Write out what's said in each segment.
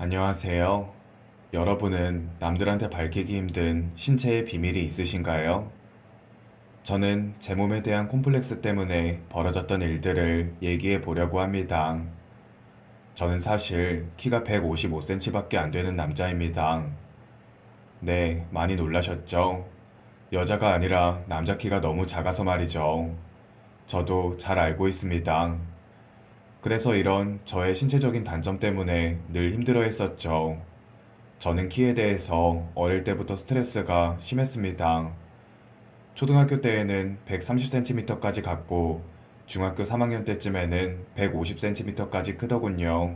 안녕하세요. 여러분은 남들한테 밝히기 힘든 신체의 비밀이 있으신가요? 저는 제 몸에 대한 콤플렉스 때문에 벌어졌던 일들을 얘기해 보려고 합니다. 저는 사실 키가 155cm밖에 안 되는 남자입니다. 네, 많이 놀라셨죠? 여자가 아니라 남자 키가 너무 작아서 말이죠. 저도 잘 알고 있습니다. 그래서 이런 저의 신체적인 단점 때문에 늘 힘들어 했었죠. 저는 키에 대해서 어릴 때부터 스트레스가 심했습니다. 초등학교 때에는 130cm까지 갔고, 중학교 3학년 때쯤에는 150cm까지 크더군요.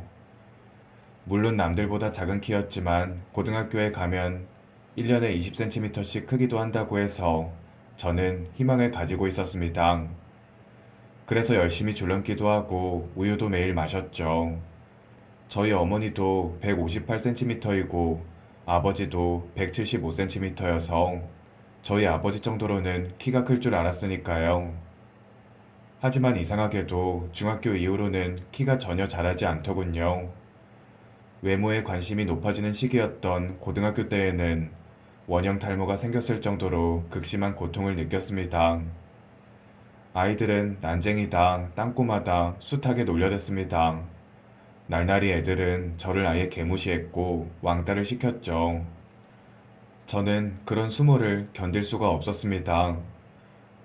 물론 남들보다 작은 키였지만, 고등학교에 가면 1년에 20cm씩 크기도 한다고 해서 저는 희망을 가지고 있었습니다. 그래서 열심히 줄넘기도 하고 우유도 매일 마셨죠. 저희 어머니도 158cm이고 아버지도 175cm여서 저희 아버지 정도로는 키가 클 줄 알았으니까요. 하지만 이상하게도 중학교 이후로는 키가 전혀 자라지 않더군요. 외모에 관심이 높아지는 시기였던 고등학교 때에는 원형 탈모가 생겼을 정도로 극심한 고통을 느꼈습니다. 아이들은 난쟁이다, 땅꼬마다 숱하게 놀려댔습니다. 날라리 애들은 저를 아예 개무시했고 왕따를 시켰죠. 저는 그런 수모를 견딜 수가 없었습니다.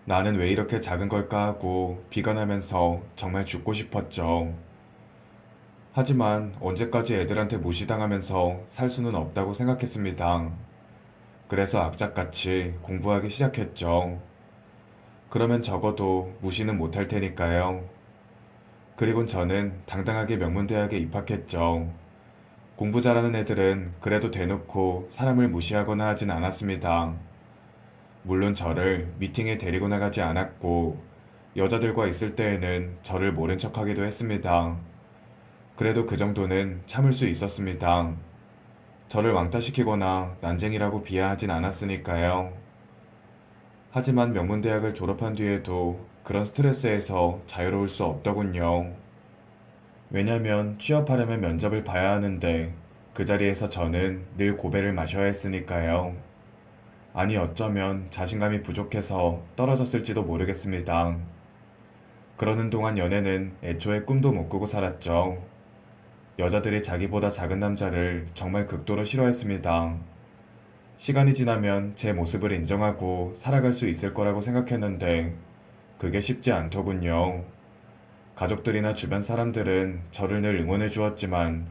나는 왜 이렇게 작은 걸까 하고 비관하면서 정말 죽고 싶었죠. 하지만 언제까지 애들한테 무시당하면서 살 수는 없다고 생각했습니다. 그래서 악착같이 공부하기 시작했죠. 그러면 적어도 무시는 못할 테니까요. 그리고 저는 당당하게 명문대학에 입학했죠. 공부 잘하는 애들은 그래도 대놓고 사람을 무시하거나 하진 않았습니다. 물론 저를 미팅에 데리고 나가지 않았고, 여자들과 있을 때에는 저를 모른 척하기도 했습니다. 그래도 그 정도는 참을 수 있었습니다. 저를 왕따시키거나 난쟁이라고 비하하진 않았으니까요. 하지만 명문대학을 졸업한 뒤에도 그런 스트레스에서 자유로울 수 없더군요. 왜냐면 취업하려면 면접을 봐야 하는데 그 자리에서 저는 늘 고배를 마셔야 했으니까요. 아니 어쩌면 자신감이 부족해서 떨어졌을지도 모르겠습니다. 그러는 동안 연애는 애초에 꿈도 못 꾸고 살았죠. 여자들이 자기보다 작은 남자를 정말 극도로 싫어했습니다. 시간이 지나면 제 모습을 인정하고 살아갈 수 있을 거라고 생각했는데 그게 쉽지 않더군요. 가족들이나 주변 사람들은 저를 늘 응원해 주었지만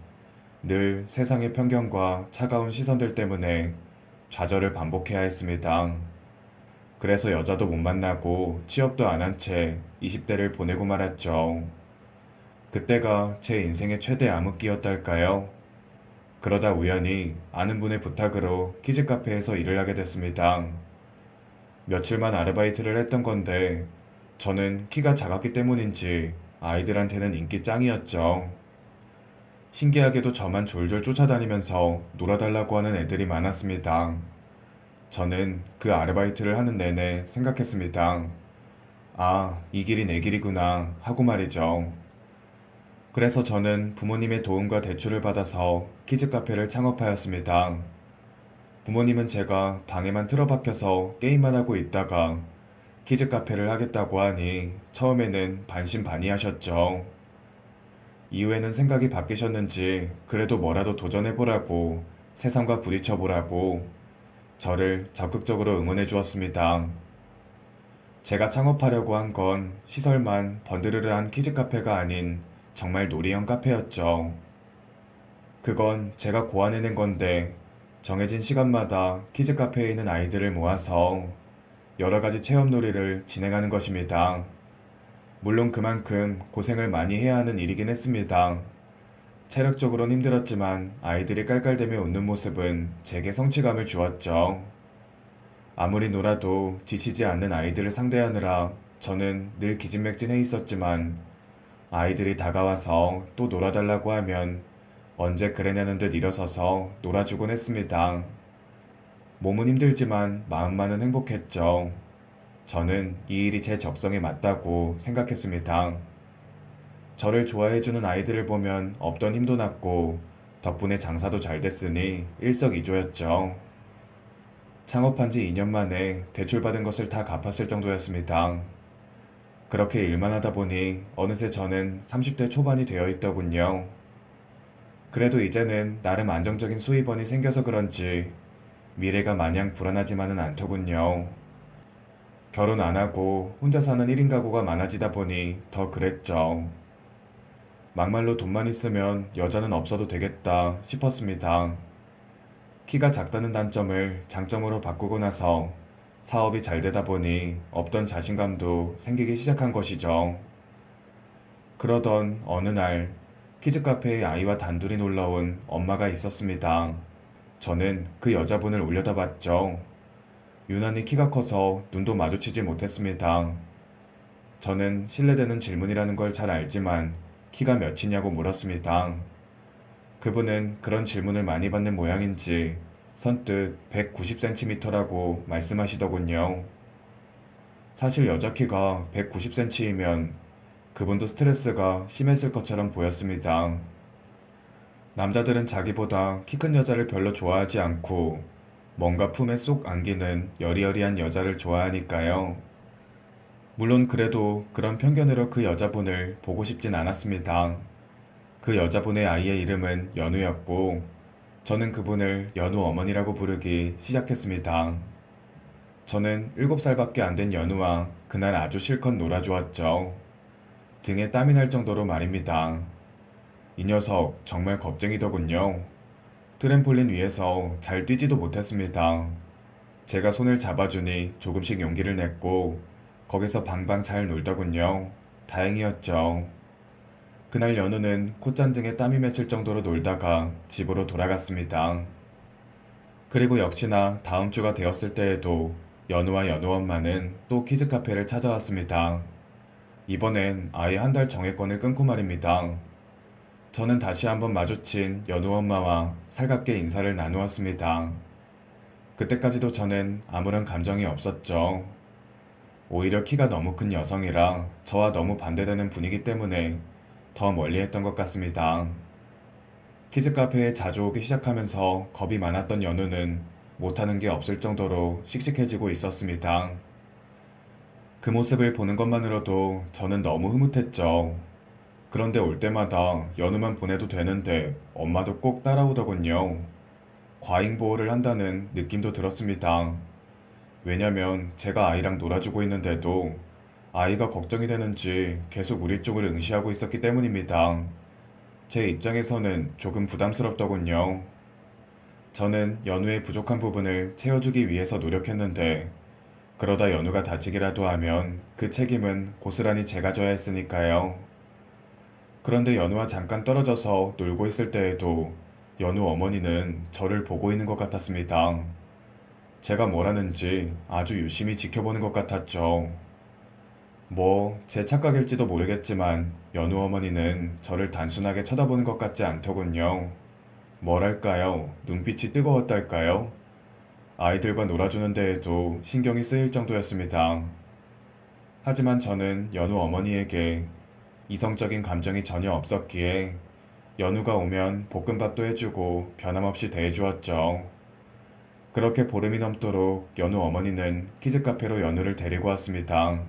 늘 세상의 편견과 차가운 시선들 때문에 좌절을 반복해야 했습니다. 그래서 여자도 못 만나고 취업도 안 한 채 20대를 보내고 말았죠. 그때가 제 인생의 최대 암흑기였달까요? 그러다 우연히 아는 분의 부탁으로 키즈 카페에서 일을 하게 됐습니다. 며칠만 아르바이트를 했던 건데 저는 키가 작았기 때문인지 아이들한테는 인기 짱이었죠. 신기하게도 저만 졸졸 쫓아다니면서 놀아달라고 하는 애들이 많았습니다. 저는 그 아르바이트를 하는 내내 생각했습니다. 아, 이 길이 내 길이구나 하고 말이죠. 그래서 저는 부모님의 도움과 대출을 받아서 키즈 카페를 창업하였습니다. 부모님은 제가 방에만 틀어박혀서 게임만 하고 있다가 키즈 카페를 하겠다고 하니 처음에는 반신반의하셨죠. 이후에는 생각이 바뀌셨는지 그래도 뭐라도 도전해보라고 세상과 부딪혀보라고 저를 적극적으로 응원해 주었습니다. 제가 창업하려고 한 건 시설만 번드르르한 키즈 카페가 아닌 정말 놀이형 카페였죠. 그건 제가 고안해낸 건데 정해진 시간마다 키즈 카페에 있는 아이들을 모아서 여러 가지 체험놀이를 진행하는 것입니다. 물론 그만큼 고생을 많이 해야 하는 일이긴 했습니다. 체력적으로는 힘들었지만 아이들이 깔깔대며 웃는 모습은 제게 성취감을 주었죠. 아무리 놀아도 지치지 않는 아이들을 상대하느라 저는 늘 기진맥진해 있었지만 아이들이 다가와서 또 놀아달라고 하면 언제 그래냐는 듯 일어서서 놀아주곤 했습니다. 몸은 힘들지만 마음만은 행복했죠. 저는 이 일이 제 적성에 맞다고 생각했습니다. 저를 좋아해주는 아이들을 보면 없던 힘도 났고 덕분에 장사도 잘 됐으니 일석이조였죠. 창업한 지 2년 만에 대출받은 것을 다 갚았을 정도였습니다. 그렇게 일만 하다 보니 어느새 저는 30대 초반이 되어 있더군요. 그래도 이제는 나름 안정적인 수입원이 생겨서 그런지 미래가 마냥 불안하지만은 않더군요. 결혼 안 하고 혼자 사는 1인 가구가 많아지다 보니 더 그랬죠. 막말로 돈만 있으면 여자는 없어도 되겠다 싶었습니다. 키가 작다는 단점을 장점으로 바꾸고 나서 사업이 잘 되다 보니 없던 자신감도 생기기 시작한 것이죠. 그러던 어느 날 키즈 카페에 아이와 단둘이 놀러온 엄마가 있었습니다. 저는 그 여자분을 올려다봤죠. 유난히 키가 커서 눈도 마주치지 못했습니다. 저는 실례되는 질문이라는 걸 잘 알지만 키가 몇이냐고 물었습니다. 그분은 그런 질문을 많이 받는 모양인지 선뜻 190cm라고 말씀하시더군요. 사실 여자 키가 190cm이면 그분도 스트레스가 심했을 것처럼 보였습니다. 남자들은 자기보다 키 큰 여자를 별로 좋아하지 않고 뭔가 품에 쏙 안기는 여리여리한 여자를 좋아하니까요. 물론 그래도 그런 편견으로 그 여자분을 보고 싶진 않았습니다. 그 여자분의 아이의 이름은 연우였고 저는 그분을 연우 어머니라고 부르기 시작했습니다. 저는 7살밖에 안 된 연우와 그날 아주 실컷 놀아주었죠. 등에 땀이 날 정도로 말입니다. 이 녀석 정말 겁쟁이더군요. 트램폴린 위에서 잘 뛰지도 못했습니다. 제가 손을 잡아주니 조금씩 용기를 냈고 거기서 방방 잘 놀더군요. 다행이었죠. 그날 연우는 콧잔 등에 땀이 맺힐 정도로 놀다가 집으로 돌아갔습니다. 그리고 역시나 다음 주가 되었을 때에도 연우와 연우 엄마는 또 키즈 카페를 찾아왔습니다. 이번엔 아예 한 달 정액권을 끊고 말입니다. 저는 다시 한번 마주친 연우 엄마와 살갑게 인사를 나누었습니다. 그때까지도 저는 아무런 감정이 없었죠. 오히려 키가 너무 큰 여성이라 저와 너무 반대되는 분위기 때문에 더 멀리했던 것 같습니다. 키즈 카페에 자주 오기 시작하면서 겁이 많았던 연우는 못하는 게 없을 정도로 씩씩해지고 있었습니다. 그 모습을 보는 것만으로도 저는 너무 흐뭇했죠. 그런데 올 때마다 연우만 보내도 되는데 엄마도 꼭 따라오더군요. 과잉 보호를 한다는 느낌도 들었습니다. 왜냐면 제가 아이랑 놀아주고 있는데도 아이가 걱정이 되는지 계속 우리 쪽을 응시하고 있었기 때문입니다. 제 입장에서는 조금 부담스럽더군요. 저는 연우의 부족한 부분을 채워주기 위해서 노력했는데 그러다 연우가 다치기라도 하면 그 책임은 고스란히 제가 져야 했으니까요. 그런데 연우와 잠깐 떨어져서 놀고 있을 때에도 연우 어머니는 저를 보고 있는 것 같았습니다. 제가 뭘 하는지 아주 유심히 지켜보는 것 같았죠. 제 착각일지도 모르겠지만 연우 어머니는 저를 단순하게 쳐다보는 것 같지 않더군요. 뭐랄까요? 눈빛이 뜨거웠달까요? 아이들과 놀아주는 데에도 신경이 쓰일 정도였습니다. 하지만 저는 연우 어머니에게 이성적인 감정이 전혀 없었기에 연우가 오면 볶음밥도 해주고 변함없이 대해주었죠. 그렇게 보름이 넘도록 연우 어머니는 키즈카페로 연우를 데리고 왔습니다.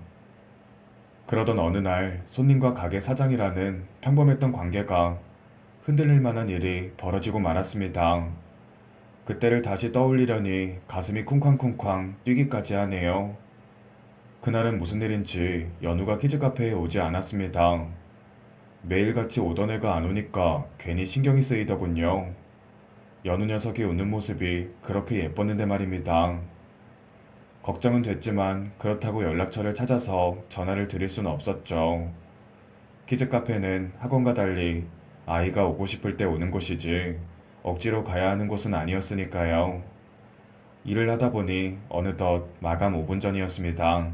그러던 어느 날 손님과 가게 사장이라는 평범했던 관계가 흔들릴 만한 일이 벌어지고 말았습니다. 그때를 다시 떠올리려니 가슴이 쿵쾅쿵쾅 뛰기까지 하네요. 그날은 무슨 일인지 연우가 키즈카페에 오지 않았습니다. 매일같이 오던 애가 안 오니까 괜히 신경이 쓰이더군요. 연우 녀석이 웃는 모습이 그렇게 예뻤는데 말입니다. 걱정은 됐지만 그렇다고 연락처를 찾아서 전화를 드릴 수는 없었죠. 키즈카페는 학원과 달리 아이가 오고 싶을 때 오는 곳이지 억지로 가야 하는 곳은 아니었으니까요. 일을 하다 보니 어느덧 마감 5분 전이었습니다.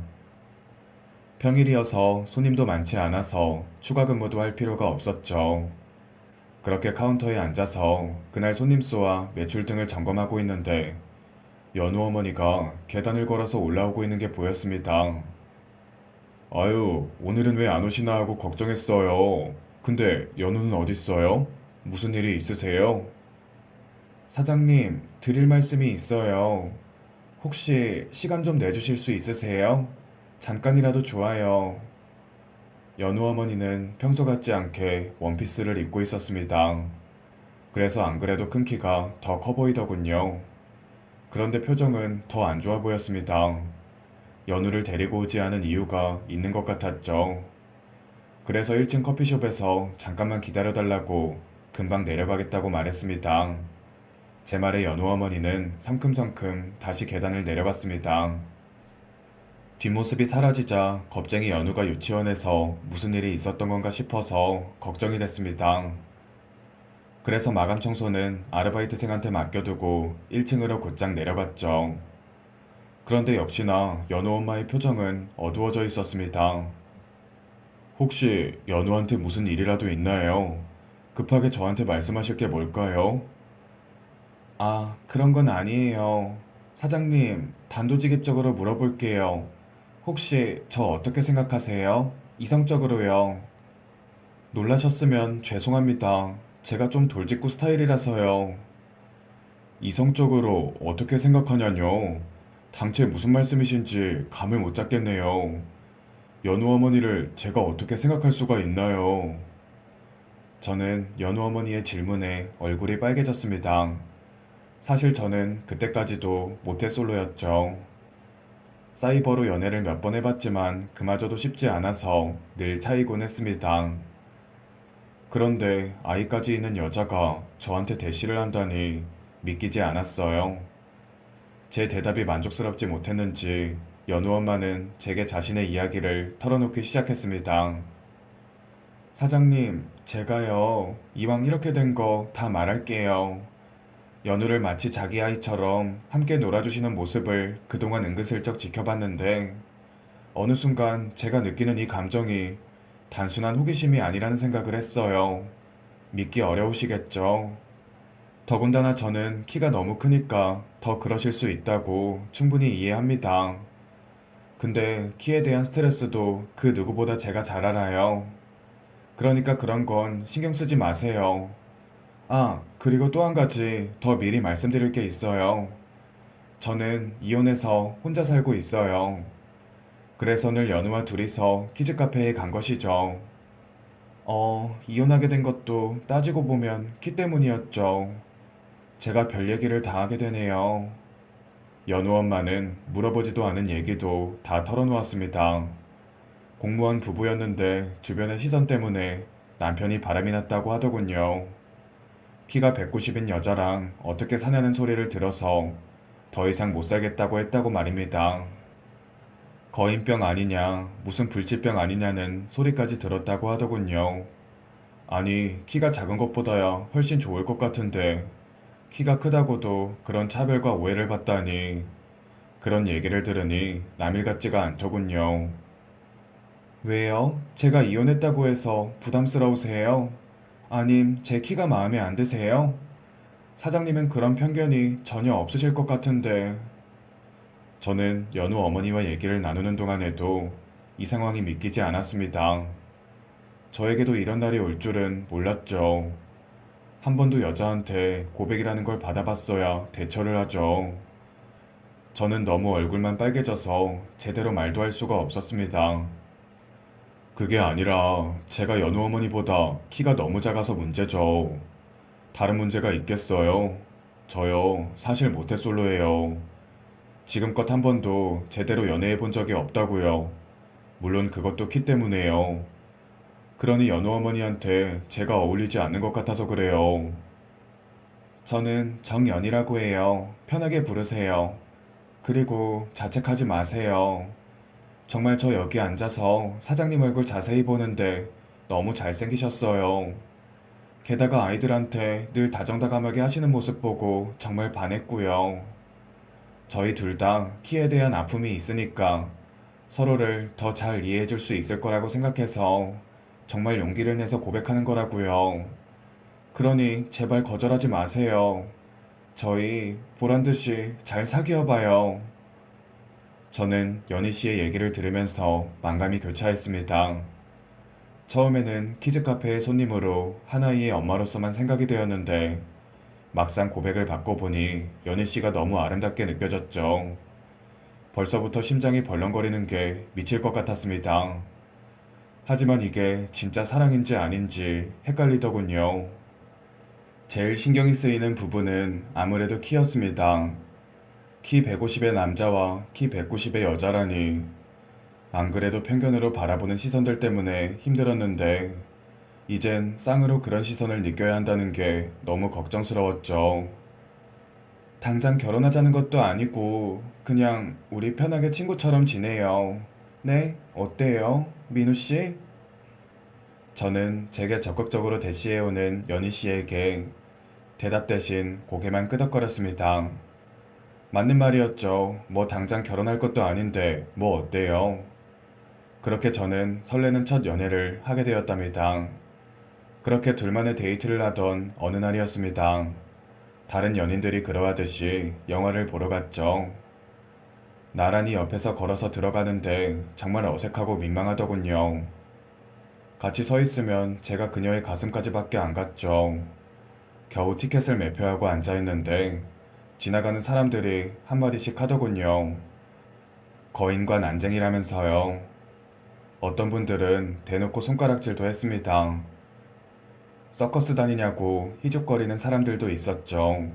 평일이어서 손님도 많지 않아서 추가 근무도 할 필요가 없었죠. 그렇게 카운터에 앉아서 그날 손님 수와 매출 등을 점검하고 있는데 연우 어머니가 계단을 걸어서 올라오고 있는 게 보였습니다. 아유, 오늘은 왜 안 오시나 하고 걱정했어요. 근데 연우는 어딨어요? 무슨 일이 있으세요? 사장님, 드릴 말씀이 있어요. 혹시 시간 좀 내주실 수 있으세요? 잠깐이라도 좋아요. 연우 어머니는 평소 같지 않게 원피스를 입고 있었습니다. 그래서 안 그래도 큰 키가 더 커 보이더군요. 그런데 표정은 더 안 좋아 보였습니다. 연우를 데리고 오지 않은 이유가 있는 것 같았죠. 그래서 1층 커피숍에서 잠깐만 기다려달라고 금방 내려가겠다고 말했습니다. 제 말에 연우 어머니는 성큼성큼 다시 계단을 내려갔습니다. 뒷모습이 사라지자 겁쟁이 연우가 유치원에서 무슨 일이 있었던 건가 싶어서 걱정이 됐습니다. 그래서 마감 청소는 아르바이트생한테 맡겨두고 1층으로 곧장 내려갔죠. 그런데 역시나 연우 엄마의 표정은 어두워져 있었습니다. 혹시 연우한테 무슨 일이라도 있나요? 급하게 저한테 말씀하실 게 뭘까요? 아, 그런 건 아니에요. 사장님, 단도직입적으로 물어볼게요. 혹시 저 어떻게 생각하세요? 이성적으로요. 놀라셨으면 죄송합니다. 제가 좀 돌직구 스타일이라서요. 이성적으로 어떻게 생각하냐뇨? 당최 무슨 말씀이신지 감을 못 잡겠네요. 연우 어머니를 제가 어떻게 생각할 수가 있나요? 저는 연우 어머니의 질문에 얼굴이 빨개졌습니다. 사실 저는 그때까지도 모태솔로였죠. 사이버로 연애를 몇 번 해봤지만 그마저도 쉽지 않아서 늘 차이곤 했습니다. 그런데 아이까지 있는 여자가 저한테 대시를 한다니 믿기지 않았어요. 제 대답이 만족스럽지 못했는지 연우 엄마는 제게 자신의 이야기를 털어놓기 시작했습니다. 사장님, 제가요, 이왕 이렇게 된 거 다 말할게요. 연우를 마치 자기 아이처럼 함께 놀아주시는 모습을 그동안 은근슬쩍 지켜봤는데, 어느 순간 제가 느끼는 이 감정이 단순한 호기심이 아니라는 생각을 했어요. 믿기 어려우시겠죠? 더군다나 저는 키가 너무 크니까 더 그러실 수 있다고 충분히 이해합니다. 근데 키에 대한 스트레스도 그 누구보다 제가 잘 알아요. 그러니까 그런 건 신경 쓰지 마세요. 아, 그리고 또 한 가지 더 미리 말씀드릴 게 있어요. 저는 이혼해서 혼자 살고 있어요. 그래서 늘 연우와 둘이서 키즈 카페에 간 것이죠. 이혼하게 된 것도 따지고 보면 키 때문이었죠. 제가 별 얘기를 다 하게 되네요. 연우 엄마는 물어보지도 않은 얘기도 다 털어놓았습니다. 공무원 부부였는데 주변의 시선 때문에 남편이 바람이 났다고 하더군요. 키가 190인 여자랑 어떻게 사냐는 소리를 들어서 더 이상 못 살겠다고 했다고 말입니다. 거인병 아니냐, 무슨 불치병 아니냐는 소리까지 들었다고 하더군요. 아니, 키가 작은 것보다야 훨씬 좋을 것 같은데, 키가 크다고도 그런 차별과 오해를 받다니, 그런 얘기를 들으니 남일 같지가 않더군요. 왜요? 제가 이혼했다고 해서 부담스러우세요? 아님, 제 키가 마음에 안 드세요? 사장님은 그런 편견이 전혀 없으실 것 같은데. 저는 연우 어머니와 얘기를 나누는 동안에도 이 상황이 믿기지 않았습니다. 저에게도 이런 날이 올 줄은 몰랐죠. 한 번도 여자한테 고백이라는 걸 받아봤어야 대처를 하죠. 저는 너무 얼굴만 빨개져서 제대로 말도 할 수가 없었습니다. 그게 아니라 제가 연우 어머니보다 키가 너무 작아서 문제죠. 다른 문제가 있겠어요? 저요, 사실 모태솔로예요. 지금껏 한 번도 제대로 연애해 본 적이 없다고요. 물론 그것도 키 때문에요. 그러니 연우 어머니한테 제가 어울리지 않는 것 같아서 그래요. 저는 정연이라고 해요. 편하게 부르세요. 그리고 자책하지 마세요. 정말 저 여기 앉아서 사장님 얼굴 자세히 보는데 너무 잘생기셨어요. 게다가 아이들한테 늘 다정다감하게 하시는 모습 보고 정말 반했고요. 저희 둘 다 키에 대한 아픔이 있으니까 서로를 더 잘 이해해 줄 수 있을 거라고 생각해서 정말 용기를 내서 고백하는 거라고요. 그러니 제발 거절하지 마세요. 저희 보란 듯이 잘 사귀어 봐요. 저는 연희 씨의 얘기를 들으면서 만감이 교차했습니다. 처음에는 키즈 카페의 손님으로 하나이의 엄마로서만 생각이 되었는데 막상 고백을 받고 보니 연희 씨가 너무 아름답게 느껴졌죠. 벌써부터 심장이 벌렁거리는 게 미칠 것 같았습니다. 하지만 이게 진짜 사랑인지 아닌지 헷갈리더군요. 제일 신경이 쓰이는 부분은 아무래도 키였습니다. 키 150의 남자와 키 190의 여자라니. 안 그래도 편견으로 바라보는 시선들 때문에 힘들었는데 이젠 쌍으로 그런 시선을 느껴야 한다는 게 너무 걱정스러웠죠. 당장 결혼하자는 것도 아니고 그냥 우리 편하게 친구처럼 지내요. 네? 어때요? 민우 씨? 저는 제게 적극적으로 대시해오는 연희 씨에게 대답 대신 고개만 끄덕거렸습니다. 맞는 말이었죠. 뭐 당장 결혼할 것도 아닌데 뭐 어때요? 그렇게 저는 설레는 첫 연애를 하게 되었답니다. 그렇게 둘만의 데이트를 하던 어느 날이었습니다. 다른 연인들이 그러하듯이 영화를 보러 갔죠. 나란히 옆에서 걸어서 들어가는데 정말 어색하고 민망하더군요. 같이 서 있으면 제가 그녀의 가슴까지밖에 안 갔죠. 겨우 티켓을 매표하고 앉아있는데 지나가는 사람들이 한마디씩 하더군요. 거인과 난쟁이라면서요. 어떤 분들은 대놓고 손가락질도 했습니다. 서커스 다니냐고 희죽거리는 사람들도 있었죠.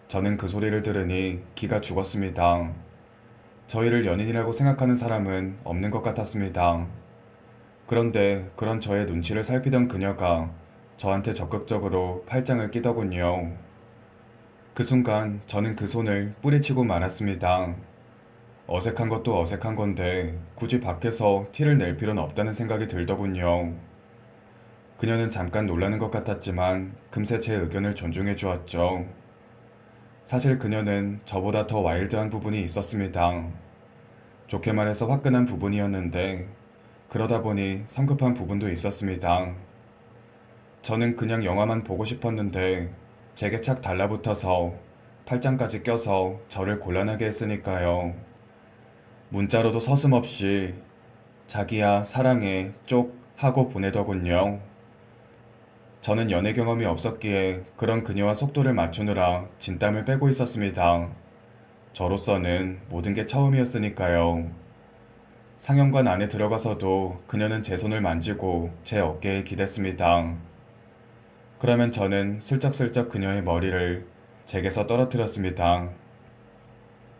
저는 그 소리를 들으니 기가 죽었습니다. 저희를 연인이라고 생각하는 사람은 없는 것 같았습니다. 그런데 그런 저의 눈치를 살피던 그녀가 저한테 적극적으로 팔짱을 끼더군요. 그 순간 저는 그 손을 뿌리치고 말았습니다. 어색한 것도 어색한 건데 굳이 밖에서 티를 낼 필요는 없다는 생각이 들더군요. 그녀는 잠깐 놀라는 것 같았지만 금세 제 의견을 존중해 주었죠. 사실 그녀는 저보다 더 와일드한 부분이 있었습니다. 좋게 말해서 화끈한 부분이었는데 그러다 보니 성급한 부분도 있었습니다. 저는 그냥 영화만 보고 싶었는데 제게 착 달라붙어서 팔짱까지 껴서 저를 곤란하게 했으니까요. 문자로도 서슴없이 자기야 사랑해 쪽 하고 보내더군요. 저는 연애 경험이 없었기에 그런 그녀와 속도를 맞추느라 진땀을 빼고 있었습니다. 저로서는 모든 게 처음이었으니까요. 상영관 안에 들어가서도 그녀는 제 손을 만지고 제 어깨에 기댔습니다. 그러면 저는 슬쩍슬쩍 그녀의 머리를 제게서 떨어뜨렸습니다.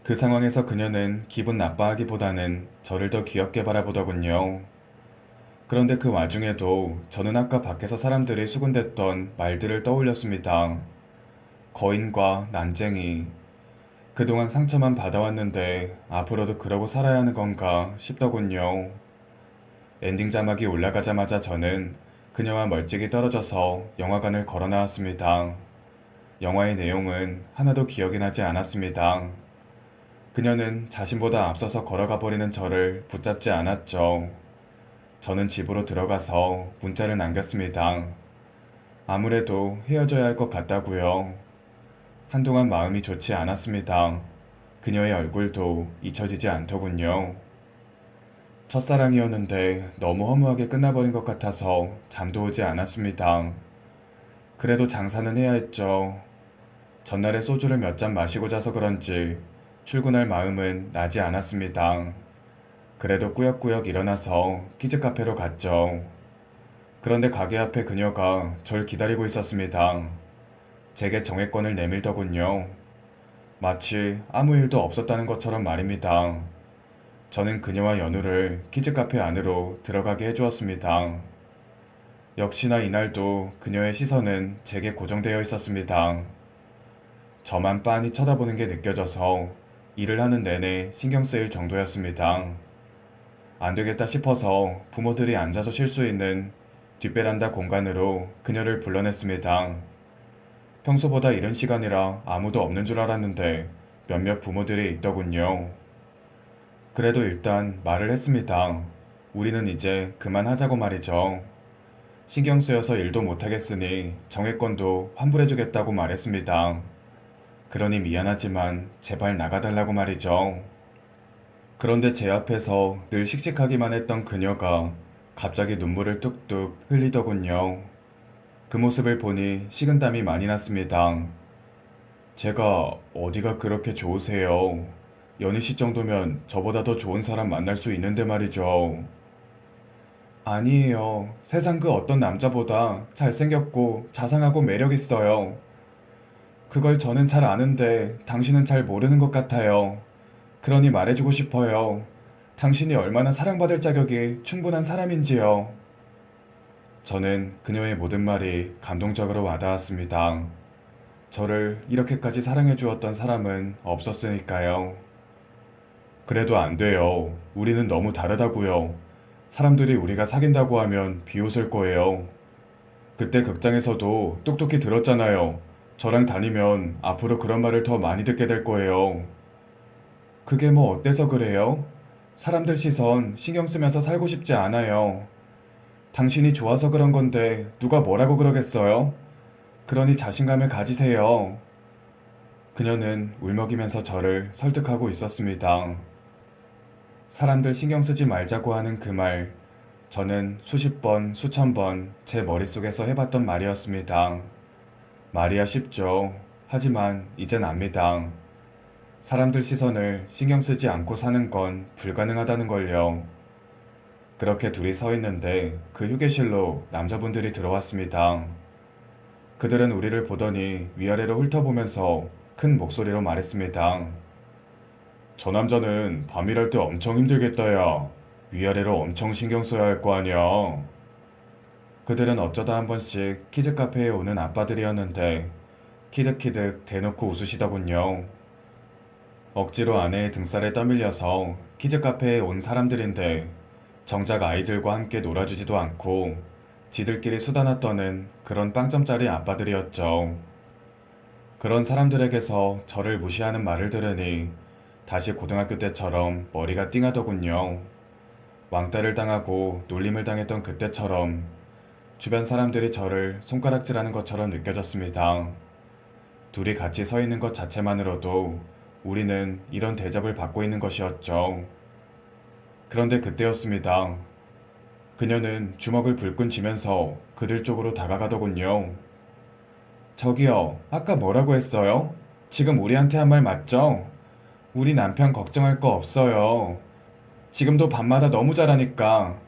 그 상황에서 그녀는 기분 나빠하기보다는 저를 더 귀엽게 바라보더군요. 그런데 그 와중에도 저는 아까 밖에서 사람들이 수군댔던 말들을 떠올렸습니다. 거인과 난쟁이. 그동안 상처만 받아왔는데 앞으로도 그러고 살아야 하는 건가 싶더군요. 엔딩 자막이 올라가자마자 저는 그녀와 멀찍이 떨어져서 영화관을 걸어 나왔습니다. 영화의 내용은 하나도 기억이 나지 않았습니다. 그녀는 자신보다 앞서서 걸어가 버리는 저를 붙잡지 않았죠. 저는 집으로 들어가서 문자를 남겼습니다. 아무래도 헤어져야 할 것 같다고요. 한동안 마음이 좋지 않았습니다. 그녀의 얼굴도 잊혀지지 않더군요. 첫사랑이었는데 너무 허무하게 끝나버린 것 같아서 잠도 오지 않았습니다. 그래도 장사는 해야 했죠. 전날에 소주를 몇 잔 마시고 자서 그런지 출근할 마음은 나지 않았습니다. 그래도 꾸역꾸역 일어나서 키즈카페로 갔죠. 그런데 가게 앞에 그녀가 절 기다리고 있었습니다. 제게 정액권을 내밀더군요. 마치 아무 일도 없었다는 것처럼 말입니다. 저는 그녀와 연우를 키즈카페 안으로 들어가게 해주었습니다. 역시나 이날도 그녀의 시선은 제게 고정되어 있었습니다. 저만 빤히 쳐다보는 게 느껴져서 일을 하는 내내 신경 쓰일 정도였습니다. 안 되겠다 싶어서 부모들이 앉아서 쉴 수 있는 뒷베란다 공간으로 그녀를 불러냈습니다. 평소보다 이른 시간이라 아무도 없는 줄 알았는데 몇몇 부모들이 있더군요. 그래도 일단 말을 했습니다. 우리는 이제 그만하자고 말이죠. 신경 쓰여서 일도 못하겠으니 정액권도 환불해주겠다고 말했습니다. 그러니 미안하지만 제발 나가달라고 말이죠. 그런데 제 앞에서 늘 씩씩하기만 했던 그녀가 갑자기 눈물을 뚝뚝 흘리더군요. 그 모습을 보니 식은땀이 많이 났습니다. 제가 어디가 그렇게 좋으세요? 연희 씨 정도면 저보다 더 좋은 사람 만날 수 있는데 말이죠. 아니에요. 세상 그 어떤 남자보다 잘생겼고 자상하고 매력 있어요. 그걸 저는 잘 아는데 당신은 잘 모르는 것 같아요. 그러니 말해주고 싶어요. 당신이 얼마나 사랑받을 자격이 충분한 사람인지요. 저는 그녀의 모든 말이 감동적으로 와닿았습니다. 저를 이렇게까지 사랑해 주었던 사람은 없었으니까요. 그래도 안 돼요. 우리는 너무 다르다고요. 사람들이 우리가 사귄다고 하면 비웃을 거예요. 그때 극장에서도 똑똑히 들었잖아요. 저랑 다니면 앞으로 그런 말을 더 많이 듣게 될 거예요. 그게 뭐 어때서 그래요? 사람들 시선 신경 쓰면서 살고 싶지 않아요. 당신이 좋아서 그런 건데 누가 뭐라고 그러겠어요? 그러니 자신감을 가지세요. 그녀는 울먹이면서 저를 설득하고 있었습니다. 사람들 신경 쓰지 말자고 하는 그 말, 저는 수십 번, 수천 번 제 머릿속에서 해봤던 말이었습니다. 말이야 쉽죠. 하지만 이젠 압니다. 사람들 시선을 신경 쓰지 않고 사는 건 불가능하다는 걸요. 그렇게 둘이 서 있는데 그 휴게실로 남자분들이 들어왔습니다. 그들은 우리를 보더니 위아래로 훑어보면서 큰 목소리로 말했습니다. 저 남자는 밤일할 때 엄청 힘들겠다, 야. 위아래로 엄청 신경 써야 할 거 아니야. 그들은 어쩌다 한 번씩 키즈 카페에 오는 아빠들이었는데 키득키득 대놓고 웃으시더군요. 억지로 아내의 등살에 떠밀려서 키즈 카페에 온 사람들인데 정작 아이들과 함께 놀아주지도 않고 지들끼리 수다나 떠는 그런 빵점짜리 아빠들이었죠. 그런 사람들에게서 저를 무시하는 말을 들으니 다시 고등학교 때처럼 머리가 띵하더군요. 왕따를 당하고 놀림을 당했던 그때처럼 주변 사람들이 저를 손가락질하는 것처럼 느껴졌습니다. 둘이 같이 서 있는 것 자체만으로도 우리는 이런 대접을 받고 있는 것이었죠. 그런데 그때였습니다. 그녀는 주먹을 불끈 쥐면서 그들 쪽으로 다가가더군요. 저기요, 아까 뭐라고 했어요? 지금 우리한테 한 말 맞죠? 우리 남편 걱정할 거 없어요. 지금도 밤마다 너무 잘하니까.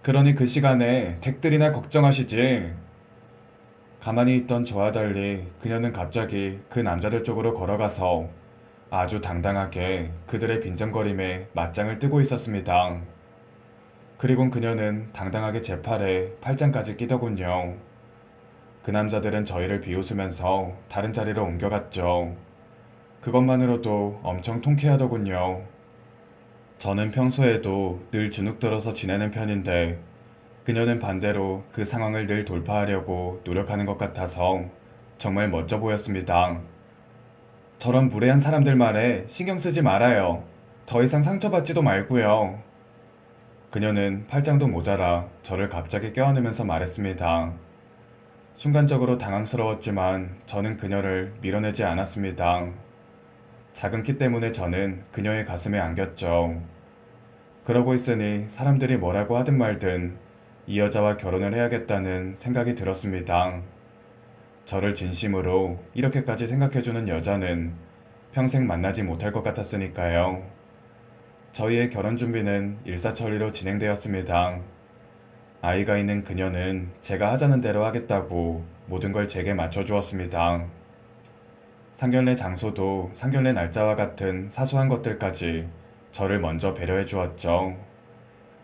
그러니 그 시간에 댁들이나 걱정하시지. 가만히 있던 저와 달리 그녀는 갑자기 그 남자들 쪽으로 걸어가서 아주 당당하게 그들의 빈정거림에 맞짱을 뜨고 있었습니다. 그리곤 그녀는 당당하게 제 팔에 팔짱까지 끼더군요. 그 남자들은 저희를 비웃으면서 다른 자리로 옮겨갔죠. 그것만으로도 엄청 통쾌하더군요. 저는 평소에도 늘 주눅들어서 지내는 편인데 그녀는 반대로 그 상황을 늘 돌파하려고 노력하는 것 같아서 정말 멋져 보였습니다. 저런 무례한 사람들 말에 신경 쓰지 말아요. 더 이상 상처받지도 말고요. 그녀는 팔짱도 모자라 저를 갑자기 껴안으면서 말했습니다. 순간적으로 당황스러웠지만 저는 그녀를 밀어내지 않았습니다. 작은 키 때문에 저는 그녀의 가슴에 안겼죠. 그러고 있으니 사람들이 뭐라고 하든 말든 이 여자와 결혼을 해야겠다는 생각이 들었습니다. 저를 진심으로 이렇게까지 생각해주는 여자는 평생 만나지 못할 것 같았으니까요. 저희의 결혼 준비는 일사천리로 진행되었습니다. 아이가 있는 그녀는 제가 하자는 대로 하겠다고 모든 걸 제게 맞춰주었습니다. 상견례 장소도 상견례 날짜와 같은 사소한 것들까지 저를 먼저 배려해 주었죠.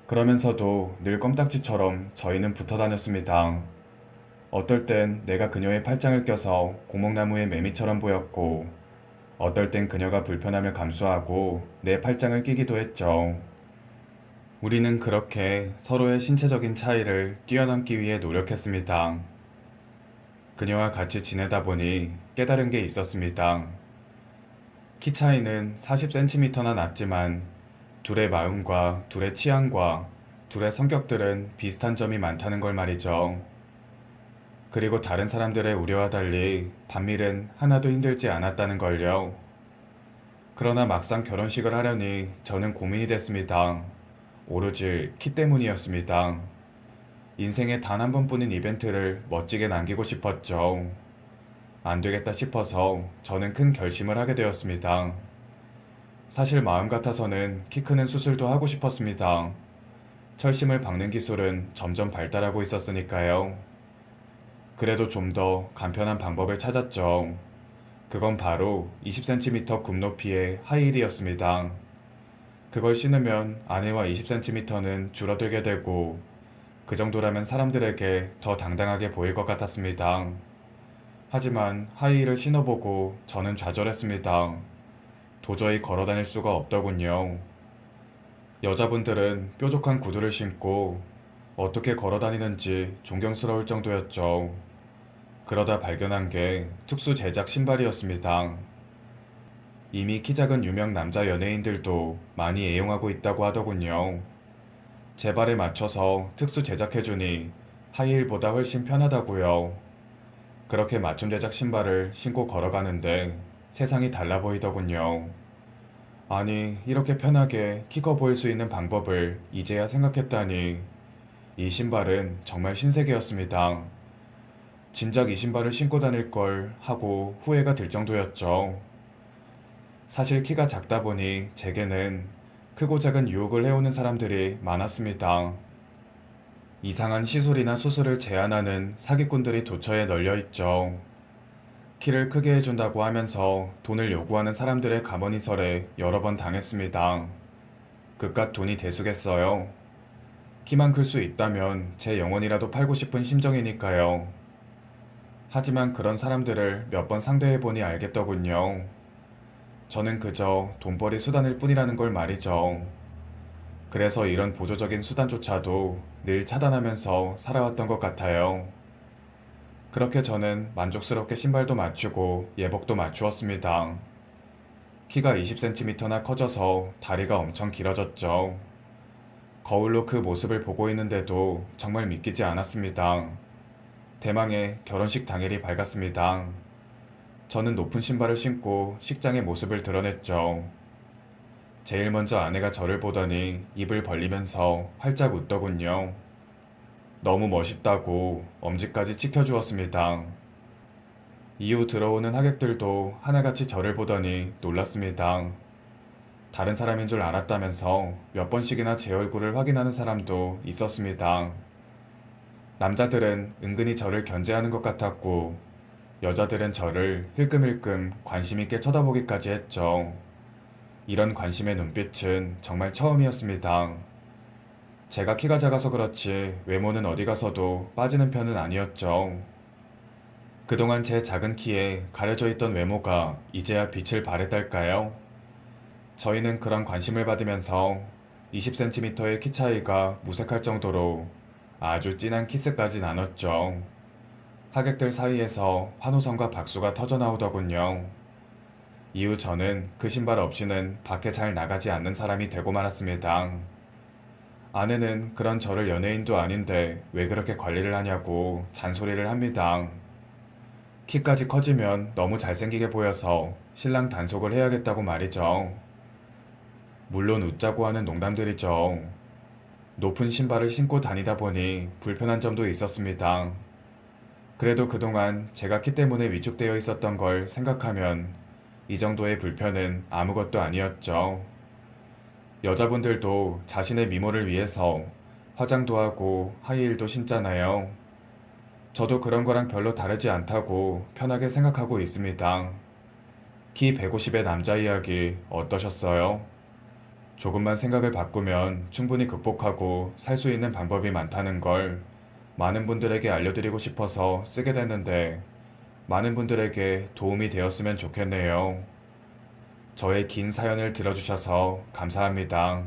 그러면서도 늘 껌딱지처럼 저희는 붙어 다녔습니다. 어떨 땐 내가 그녀의 팔짱을 껴서 고목나무의 매미처럼 보였고, 어떨 땐 그녀가 불편함을 감수하고 내 팔짱을 끼기도 했죠. 우리는 그렇게 서로의 신체적인 차이를 뛰어넘기 위해 노력했습니다. 그녀와 같이 지내다 보니 깨달은 게 있었습니다. 키 차이는 40cm나 났지만 둘의 마음과 둘의 취향과 둘의 성격들은 비슷한 점이 많다는 걸 말이죠. 그리고 다른 사람들의 우려와 달리 반밀은 하나도 힘들지 않았다는 걸요. 그러나 막상 결혼식을 하려니 저는 고민이 됐습니다. 오로지 키 때문이었습니다. 인생에 단 한 번뿐인 이벤트를 멋지게 남기고 싶었죠. 안 되겠다 싶어서 저는 큰 결심을 하게 되었습니다. 사실 마음 같아서는 키 크는 수술도 하고 싶었습니다. 철심을 박는 기술은 점점 발달하고 있었으니까요. 그래도 좀 더 간편한 방법을 찾았죠. 그건 바로 20cm 굽 높이의 하이힐이었습니다. 그걸 신으면 안에와 20cm는 줄어들게 되고 그 정도라면 사람들에게 더 당당하게 보일 것 같았습니다. 하지만 하이힐을 신어보고 저는 좌절했습니다. 도저히 걸어 다닐 수가 없더군요. 여자분들은 뾰족한 구두를 신고 어떻게 걸어 다니는지 존경스러울 정도였죠. 그러다 발견한 게 특수 제작 신발이었습니다. 이미 키 작은 유명 남자 연예인들도 많이 애용하고 있다고 하더군요. 제 발에 맞춰서 특수 제작해주니 하이힐보다 훨씬 편하다고요. 그렇게 맞춤 제작 신발을 신고 걸어가는데 세상이 달라 보이더군요. 아니, 이렇게 편하게 키 커 보일 수 있는 방법을 이제야 생각했다니 이 신발은 정말 신세계였습니다. 진작 이 신발을 신고 다닐 걸 하고 후회가 들 정도였죠. 사실 키가 작다 보니 제게는 크고 작은 유혹을 해오는 사람들이 많았습니다. 이상한 시술이나 수술을 제안하는 사기꾼들이 도처에 널려있죠. 키를 크게 해준다고 하면서 돈을 요구하는 사람들의 가머니설에 여러 번 당했습니다. 그깟 돈이 대수겠어요. 키만 클 수 있다면 제 영혼이라도 팔고 싶은 심정이니까요. 하지만 그런 사람들을 몇 번 상대해보니 알겠더군요. 저는 그저 돈벌이 수단일 뿐이라는 걸 말이죠. 그래서 이런 보조적인 수단조차도 늘 차단하면서 살아왔던 것 같아요. 그렇게 저는 만족스럽게 신발도 맞추고 예복도 맞추었습니다. 키가 20cm나 커져서 다리가 엄청 길어졌죠. 거울로 그 모습을 보고 있는데도 정말 믿기지 않았습니다. 대망의 결혼식 당일이 밝았습니다. 저는 높은 신발을 신고 식장의 모습을 드러냈죠. 제일 먼저 아내가 저를 보더니 입을 벌리면서 활짝 웃더군요. 너무 멋있다고 엄지까지 찍혀주었습니다. 이후 들어오는 하객들도 하나같이 저를 보더니 놀랐습니다. 다른 사람인 줄 알았다면서 몇 번씩이나 제 얼굴을 확인하는 사람도 있었습니다. 남자들은 은근히 저를 견제하는 것 같았고 여자들은 저를 힐끔힐끔 관심있게 쳐다보기까지 했죠. 이런 관심의 눈빛은 정말 처음이었습니다. 제가 키가 작아서 그렇지 외모는 어디 가서도 빠지는 편은 아니었죠. 그동안 제 작은 키에 가려져 있던 외모가 이제야 빛을 발했달까요? 저희는 그런 관심을 받으면서 20cm의 키 차이가 무색할 정도로 아주 진한 키스까지 나눴죠. 하객들 사이에서 환호성과 박수가 터져나오더군요. 이후 저는 그 신발 없이는 밖에 잘 나가지 않는 사람이 되고 말았습니다. 아내는 그런 저를 연예인도 아닌데 왜 그렇게 관리를 하냐고 잔소리를 합니다. 키까지 커지면 너무 잘생기게 보여서 신랑 단속을 해야겠다고 말이죠. 물론 웃자고 하는 농담들이죠. 높은 신발을 신고 다니다 보니 불편한 점도 있었습니다. 그래도 그동안 제가 키 때문에 위축되어 있었던 걸 생각하면 이 정도의 불편은 아무것도 아니었죠. 여자분들도 자신의 미모를 위해서 화장도 하고 하이힐도 신잖아요. 저도 그런 거랑 별로 다르지 않다고 편하게 생각하고 있습니다. 키 150의 남자 이야기 어떠셨어요? 조금만 생각을 바꾸면 충분히 극복하고 살 수 있는 방법이 많다는 걸 많은 분들에게 알려드리고 싶어서 쓰게 됐는데 많은 분들에게 도움이 되었으면 좋겠네요. 저의 긴 사연을 들어주셔서 감사합니다.